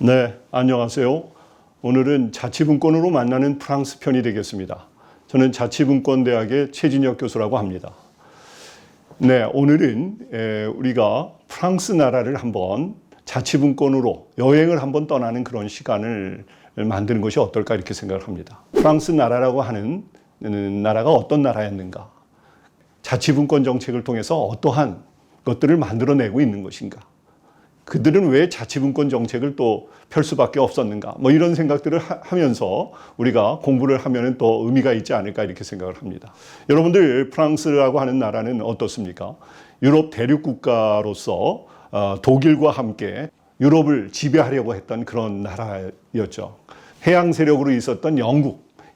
네, 안녕하세요. 오늘은 자치분권으로 만나는 프랑스 편이 되겠습니다. 저는 자치분권대학의 최진혁 교수라고 합니다. 네, 오늘은 우리가 프랑스 나라를 한번 자치분권으로 여행을 한번 떠나는 그런 시간을 만드는 것이 어떨까 이렇게 생각을 합니다. 프랑스 나라라고 하는 나라가 어떤 나라였는가? 자치분권 정책을 통해서 어떠한 것들을 만들어내고 있는 것인가? 그들은 왜 자치분권 정책을 또 펼 수밖에 없었는가? 뭐 이런 생각들을 하면서 우리가 공부를 하면은 또 의미가 있지 않을까 이렇게 생각을 합니다. 여러분들 프랑스라고 하는 나라는 어떻습니까? 유럽 대륙 국가로서 독일과 함께 유럽을 지배하려고 했던 그런 나라였죠. 해양 세력으로 있었던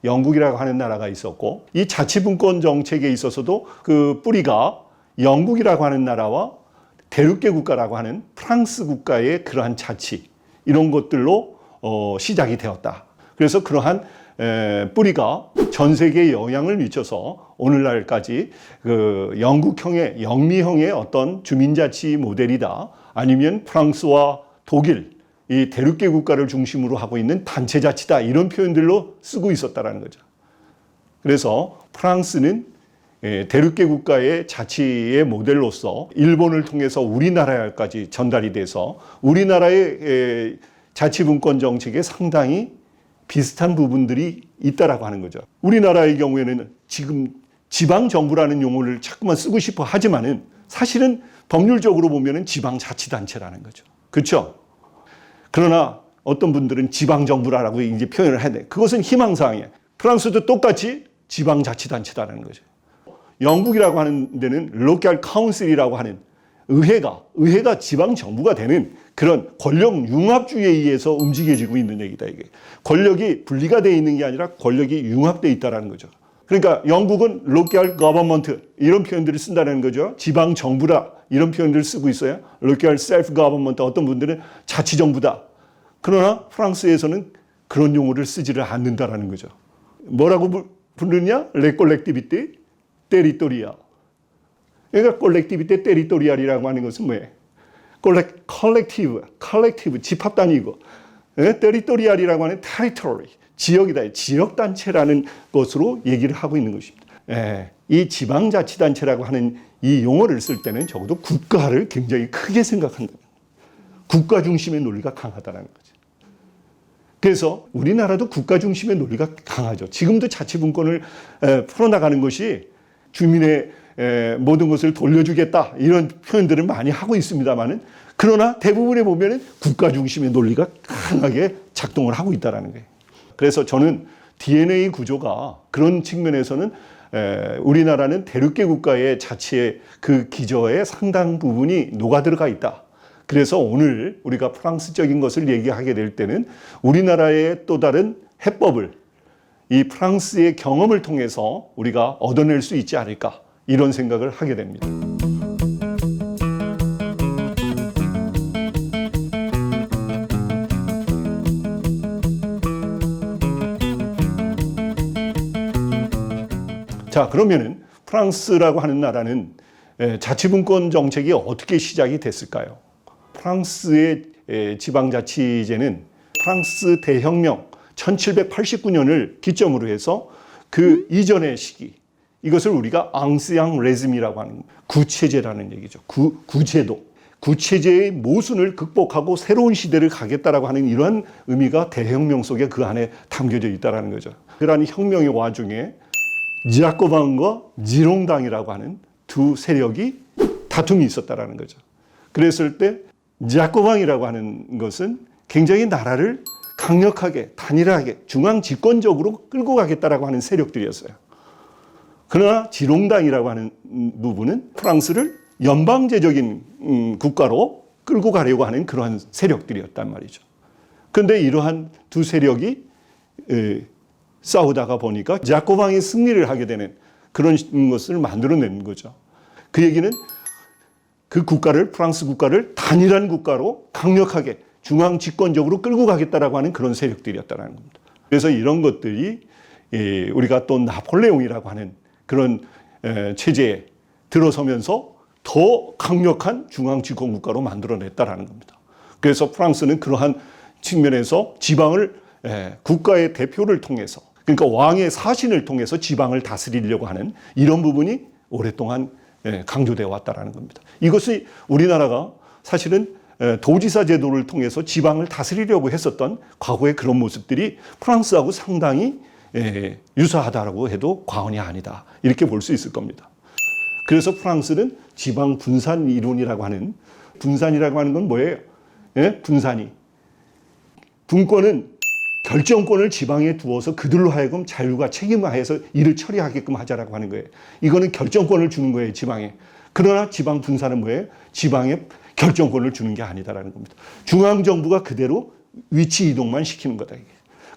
영국이라고 하는 나라가 있었고, 이 자치분권 정책에 있어서도 그 뿌리가 영국이라고 하는 나라와 대륙계 국가라고 하는 프랑스 국가의 그러한 자치, 이런 것들로 시작이 되었다. 그래서 그러한 뿌리가 전 세계에 영향을 미쳐서 오늘날까지 그 영국형의, 영미형의 어떤 주민자치 모델이다. 아니면 프랑스와 독일, 이 대륙계 국가를 중심으로 하고 있는 단체자치다. 이런 표현들로 쓰고 있었다는 거죠. 그래서 프랑스는 대륙계 국가의 자치의 모델로서 일본을 통해서 우리나라까지 전달이 돼서 우리나라의 자치분권 정책에 상당히 비슷한 부분들이 있다라고 하는 거죠. 우리나라의 경우에는 지금 지방정부라는 용어를 자꾸만 쓰고 싶어 하지만은 사실은 법률적으로 보면은 지방자치단체라는 거죠. 그렇죠? 그러나 어떤 분들은 지방정부라고 이제 표현을 하는데 그것은 희망사항이에요. 프랑스도 똑같이 지방자치단체다라는 거죠. 영국이라고 하는 데는 로컬 카운슬이라고 하는 의회가 지방 정부가 되는 그런 권력 융합주의에 의해서 움직여지고 있는 얘기다. 이게 권력이 분리가 되어 있는 게 아니라 권력이 융합되어 있다는 거죠. 그러니까 영국은 로컬 거버먼트 이런 표현들을 쓴다는 거죠. 지방 정부다 이런 표현들을 쓰고 있어요. 로컬 셀프 거버먼트, 어떤 분들은 자치 정부다. 그러나 프랑스에서는 그런 용어를 쓰지를 않는다라는 거죠. 뭐라고 부르냐? 레 콜렉티비테 테리토리아. 그러니까 콜렉티비테 테리토리알이라고 하는 것은 뭐예요? 컬렉티브, 집합단위고, 테리토리알이라고 하는 테리토리, 지역이다. 지역단체라는 것으로 얘기를 하고 있는 것입니다. 이 지방자치단체라고 하는 이 용어를 쓸 때는 적어도 국가를 굉장히 크게 생각한다. 국가 중심의 논리가 강하다는 거죠. 그래서 우리나라도 국가 중심의 논리가 강하죠. 지금도 자치분권을 풀어나가는 것이 주민의 모든 것을 돌려주겠다 이런 표현들을 많이 하고 있습니다만은 그러나 대부분에 보면은 국가 중심의 논리가 강하게 작동을 하고 있다라는 거예요. 그래서 저는 DNA 구조가 그런 측면에서는 우리나라는 대륙계 국가의 자치의 그 기저에 상당 부분이 녹아들어가 있다. 그래서 오늘 우리가 프랑스적인 것을 얘기하게 될 때는 우리나라의 또 다른 해법을 이 프랑스의 경험을 통해서 우리가 얻어낼 수 있지 않을까 이런 생각을 하게 됩니다. 자, 그러면은 프랑스라고 하는 나라는 자치분권 정책이 어떻게 시작이 됐을까요? 프랑스의 지방자치제는 프랑스 대혁명 1789년을 기점으로 해서 그 이전의 시기, 이것을 우리가 앙시앙 레즘이라고 하는 구체제라는 얘기죠. 구제도. 구체제의 모순을 극복하고 새로운 시대를 가겠다라고 하는 이러한 의미가 대혁명 속에 그 안에 담겨져 있다는 거죠. 그러한 혁명의 와중에 자코방과 지롱당이라고 하는 두 세력이 다툼이 있었다는 거죠. 그랬을 때 자코방이라고 하는 것은 굉장히 나라를 강력하게, 단일하게, 중앙 집권적으로 끌고 가겠다라고 하는 세력들이었어요. 그러나 지롱당이라고 하는 부분은 프랑스를 연방제적인 국가로 끌고 가려고 하는 그러한 세력들이었단 말이죠. 그런데 이러한 두 세력이 싸우다가 보니까 자코방이 승리를 하게 되는 그런 것을 만들어낸 거죠. 그 얘기는 그 국가를, 프랑스 국가를 단일한 국가로 강력하게 중앙 집권적으로 끌고 가겠다라고 하는 그런 세력들이었다는 겁니다. 그래서 이런 것들이 우리가 또 나폴레옹이라고 하는 그런 체제에 들어서면서 더 강력한 중앙 집권 국가로 만들어냈다라는 겁니다. 그래서 프랑스는 그러한 측면에서 지방을 국가의 대표를 통해서, 그러니까 왕의 사신을 통해서 지방을 다스리려고 하는 이런 부분이 오랫동안 강조되어 왔다는 겁니다. 이것이 우리나라가 사실은 도지사 제도를 통해서 지방을 다스리려고 했었던 과거의 그런 모습들이 프랑스하고 상당히 유사하다고 해도 과언이 아니다, 이렇게 볼 수 있을 겁니다. 그래서 프랑스는 지방 분산 이론이라고 하는, 분산이라고 하는 건 뭐예요? 분산이. 분권은 결정권을 지방에 두어서 그들로 하여금 자율과 책임화해서 일을 처리하게끔 하자라고 하는 거예요. 이거는 결정권을 주는 거예요, 지방에. 그러나 지방 분산은 뭐예요? 지방에 결정권을 주는 게 아니다라는 겁니다. 중앙정부가 그대로 위치 이동만 시키는 거다, 이게.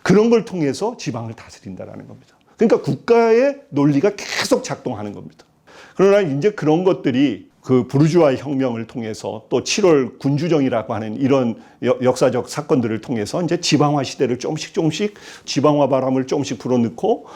그런 걸 통해서 지방을 다스린다라는 겁니다. 그러니까 국가의 논리가 계속 작동하는 겁니다. 그러나 이제 그런 것들이 그 부르주아 혁명을 통해서 또 7월 군주정이라고 하는 이런 역사적 사건들을 통해서 이제 지방화 시대를 조금씩 지방화 바람을 조금씩 불어넣고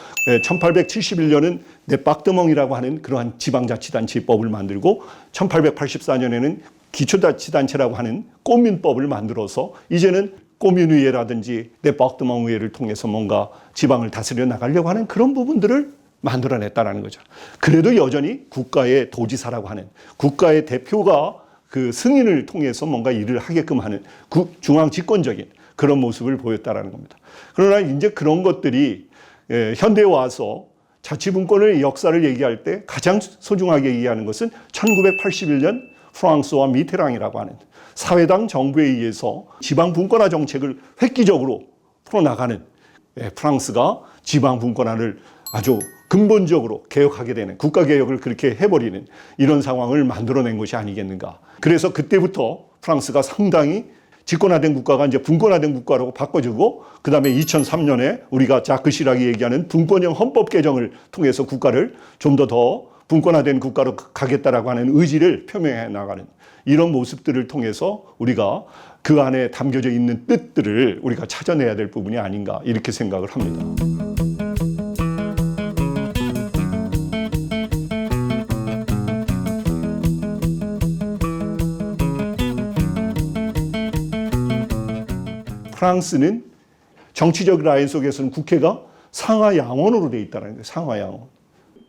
1871년은 네빡드멍이라고 하는 그러한 지방자치단체법을 만들고 1884년에는 기초자치단체라고 하는 꼬민법을 만들어서 이제는 꼬민의회라든지 네빡드멍 의회를 통해서 뭔가 지방을 다스려 나가려고 하는 그런 부분들을 만들어냈다는 거죠. 그래도 여전히 국가의 도지사라고 하는, 국가의 대표가 그 승인을 통해서 뭔가 일을 하게끔 하는 중앙 집권적인 그런 모습을 보였다는 겁니다. 그러나 이제 그런 것들이 현대에 와서 자치분권의 역사를 얘기할 때 가장 소중하게 얘기하는 것은 1981년 프랑스와 미테랑이라고 하는 사회당 정부에 의해서 지방분권화 정책을 획기적으로 풀어나가는, 프랑스가 지방분권화를 아주 근본적으로 개혁하게 되는, 국가개혁을 그렇게 해버리는 이런 상황을 만들어낸 것이 아니겠는가. 그래서 그때부터 프랑스가 상당히 집권화된 국가가 이제 분권화된 국가로 바꿔지고, 그 다음에 2003년에 우리가 자크 시락이 얘기하는 분권형 헌법 개정을 통해서 국가를 좀 더 분권화된 국가로 가겠다라고 하는 의지를 표명해 나가는 이런 모습들을 통해서 우리가 그 안에 담겨져 있는 뜻들을 우리가 찾아내야 될 부분이 아닌가, 이렇게 생각을 합니다. 프랑스는 정치적 라인 속에서는 국회가 상하 양원으로 되어 있다는 거예요. 상하 양원.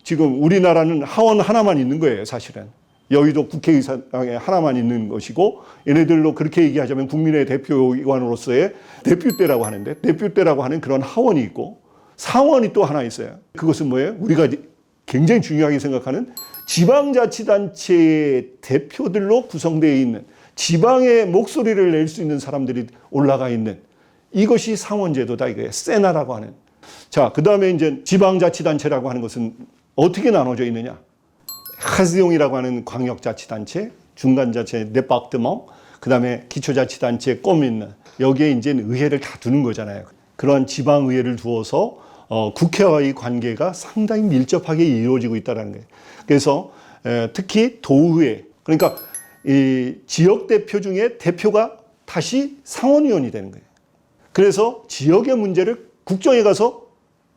지금 우리나라는 하원 하나만 있는 거예요, 사실은. 여의도 국회의사당에 하나만 있는 것이고, 얘네들로 그렇게 얘기하자면 국민의 대표기관으로서의 대표대라고 하는데, 대표대라고 하는 그런 하원이 있고, 상원이 또 하나 있어요. 그것은 뭐예요? 우리가 굉장히 중요하게 생각하는 지방자치단체의 대표들로 구성되어 있는, 지방의 목소리를 낼 수 있는 사람들이 올라가 있는, 이것이 상원제도다 이거예요. 세나라고 하는. 자, 그 다음에 이제 지방자치단체라고 하는 것은 어떻게 나눠져 있느냐? 하즈용이라고 하는 광역자치단체, 중간자치 네빡드멍, 그 다음에 기초자치단체 꼬민, 여기에 이제 의회를 다 두는 거잖아요. 그러한 지방의회를 두어서 국회와의 관계가 상당히 밀접하게 이루어지고 있다는 거예요. 그래서 특히 도의회, 그러니까 이 지역 대표 중에 대표가 다시 상원의원이 되는 거예요. 그래서 지역의 문제를 국정에 가서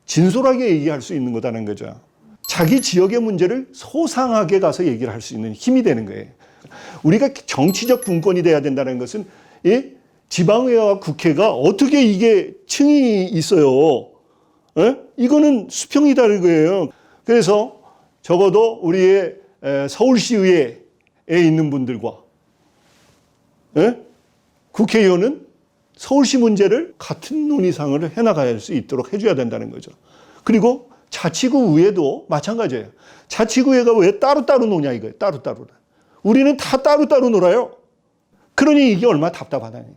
진솔하게 얘기할 수 있는 거다는 거죠. 자기 지역의 문제를 소상하게 가서 얘기를 할 수 있는 힘이 되는 거예요. 우리가 정치적 분권이 돼야 된다는 것은 이 지방의회와 국회가 어떻게 이게 층이 있어요. 이거는 수평이다는 거예요. 그래서 적어도 우리의 서울시의회에 있는 분들과 국회의원은 서울시 문제를 같은 논의상을 해나갈 수 있도록 해줘야 된다는 거죠. 그리고 자치구 의회도 마찬가지예요. 자치구회가 왜 따로따로 노냐 이거예요. 따로따로. 우리는 다 따로따로 놀아요. 그러니 이게 얼마나 답답하다는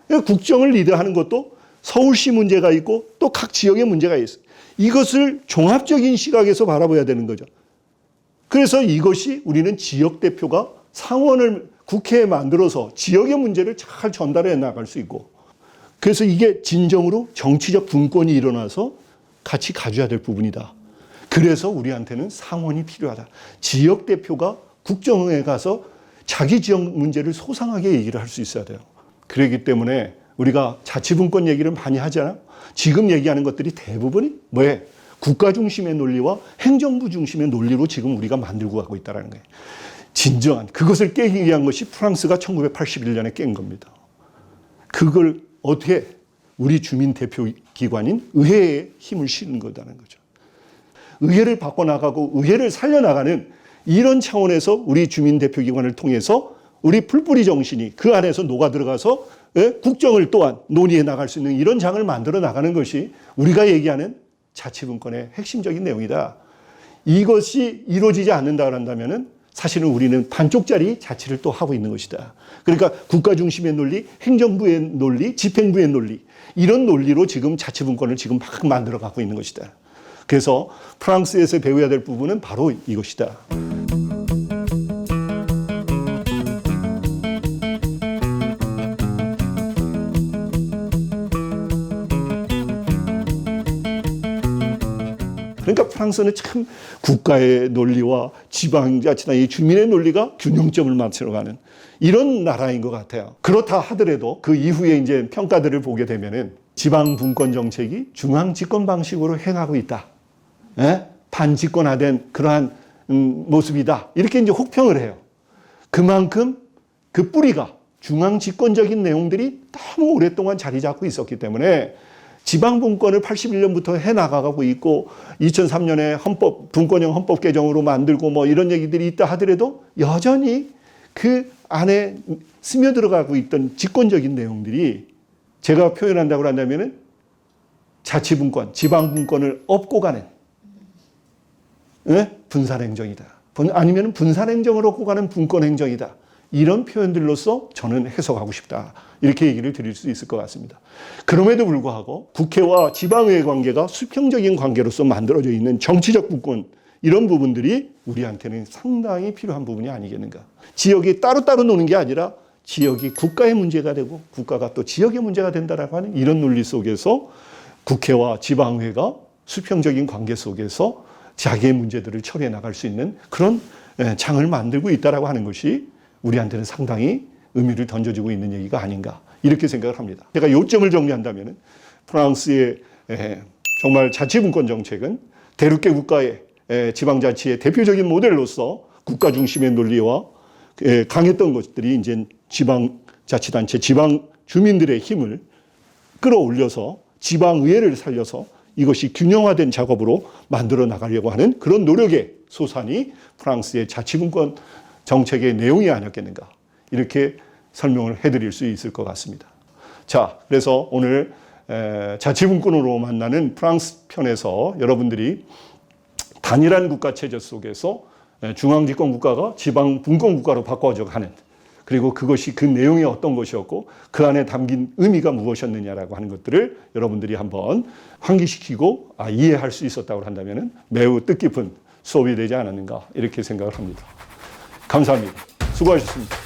거예요. 국정을 리드하는 것도 서울시 문제가 있고 또 각 지역의 문제가 있어요. 이것을 종합적인 시각에서 바라봐야 되는 거죠. 그래서 이것이 우리는 지역 대표가 상원을 국회에 만들어서 지역의 문제를 잘 전달해 나갈 수 있고, 그래서 이게 진정으로 정치적 분권이 일어나서 같이 가져야 될 부분이다. 그래서 우리한테는 상원이 필요하다. 지역 대표가 국정에 가서 자기 지역 문제를 소상하게 얘기를 할 수 있어야 돼요. 그렇기 때문에 우리가 자치분권 얘기를 많이 하잖아요. 지금 얘기하는 것들이 대부분이 뭐예요? 국가 중심의 논리와 행정부 중심의 논리로 지금 우리가 만들고 가고 있다는 거예요. 진정한 그것을 깨기 위한 것이 프랑스가 1981년에 깬 겁니다. 그걸 어떻게 우리 주민 대표 기관인 의회에 힘을 실은 거다는 거죠. 의회를 바꿔나가고 의회를 살려나가는 이런 차원에서 우리 주민 대표 기관을 통해서 우리 풀뿌리 정신이 그 안에서 녹아 들어가서 국정을 또한 논의해 나갈 수 있는 이런 장을 만들어 나가는 것이 우리가 얘기하는 자치분권의 핵심적인 내용이다. 이것이 이루어지지 않는다 한다면은 사실은 우리는 반쪽짜리 자치를 또 하고 있는 것이다. 그러니까 국가 중심의 논리, 행정부의 논리, 집행부의 논리, 이런 논리로 지금 자치분권을 지금 막 만들어 가고 있는 것이다. 그래서 프랑스에서 배워야 될 부분은 바로 이것이다. 그러니까 프랑스는 참 국가의 논리와 지방자치단의 주민의 논리가 균형점을 맞춰가는 이런 나라인 것 같아요. 그렇다 하더라도 그 이후에 이제 평가들을 보게 되면은 지방 분권 정책이 중앙 집권 방식으로 행하고 있다. 반집권화된 그러한 모습이다. 이렇게 이제 혹평을 해요. 그만큼 그 뿌리가 중앙 집권적인 내용들이 너무 오랫동안 자리 잡고 있었기 때문에 지방 분권을 81년부터 해 나가고 있고 2003년에 분권형 헌법 개정으로 만들고 뭐 이런 얘기들이 있다 하더라도 여전히 그 안에 스며들어가고 있던 집권적인 내용들이 제가 표현한다고 한다면은 자치분권, 지방분권을 업고 가는 분산행정이다. 아니면 분산행정을 업고 가는 분권행정이다. 이런 표현들로서 저는 해석하고 싶다. 이렇게 얘기를 드릴 수 있을 것 같습니다. 그럼에도 불구하고 국회와 지방의회 관계가 수평적인 관계로서 만들어져 있는 정치적 분권, 이런 부분들이 우리한테는 상당히 필요한 부분이 아니겠는가. 지역이 따로따로 노는 게 아니라 지역이 국가의 문제가 되고 국가가 또 지역의 문제가 된다라고 하는 이런 논리 속에서 국회와 지방의회가 수평적인 관계 속에서 자기의 문제들을 처리해 나갈 수 있는 그런 장을 만들고 있다라고 하는 것이 우리한테는 상당히 의미를 던져주고 있는 얘기가 아닌가 이렇게 생각을 합니다. 제가 요점을 정리한다면 프랑스의 정말 자치분권 정책은 대륙계 국가의 지방자치의 대표적인 모델로서 국가 중심의 논리와 강했던 것들이 이제 지방자치단체, 지방 주민들의 힘을 끌어올려서 지방의회를 살려서 이것이 균형화된 작업으로 만들어 나가려고 하는 그런 노력의 소산이 프랑스의 자치분권 정책의 내용이 아니었겠는가 이렇게 설명을 해드릴 수 있을 것 같습니다. 자, 그래서 오늘 자치분권으로 만나는 프랑스 편에서 여러분들이 단일한 국가 체제 속에서 중앙집권 국가가 지방 분권 국가로 바꿔져 가는, 그리고 그것이 그 내용이 어떤 것이었고 그 안에 담긴 의미가 무엇이었느냐라고 하는 것들을 여러분들이 한번 환기시키고 이해할 수 있었다고 한다면 매우 뜻깊은 수업이 되지 않았는가 이렇게 생각을 합니다. 감사합니다. 수고하셨습니다.